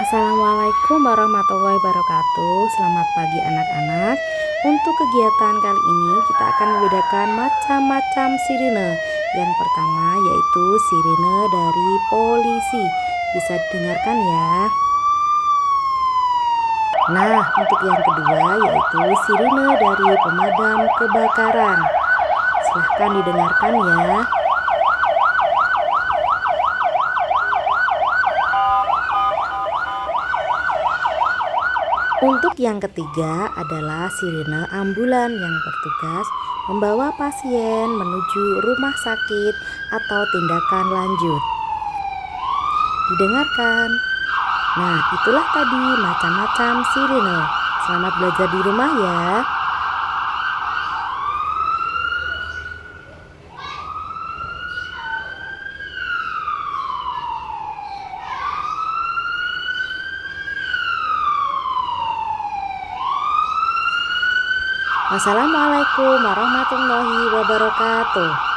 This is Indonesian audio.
Assalamualaikum warahmatullahi wabarakatuh. Selamat pagi anak-anak. Untuk kegiatan kali ini kita akan membedakan macam-macam sirine. Yang pertama yaitu sirine dari polisi. Bisa didengarkan ya. Nah, untuk yang kedua yaitu sirine dari pemadam kebakaran. Silahkan didengarkan ya. Untuk yang ketiga adalah sirine ambulan yang bertugas membawa pasien menuju rumah sakit atau tindakan lanjut. Didengarkan. Nah, itulah tadi macam-macam sirine. Selamat belajar di rumah ya. Wassalamualaikum warahmatullahi wabarakatuh.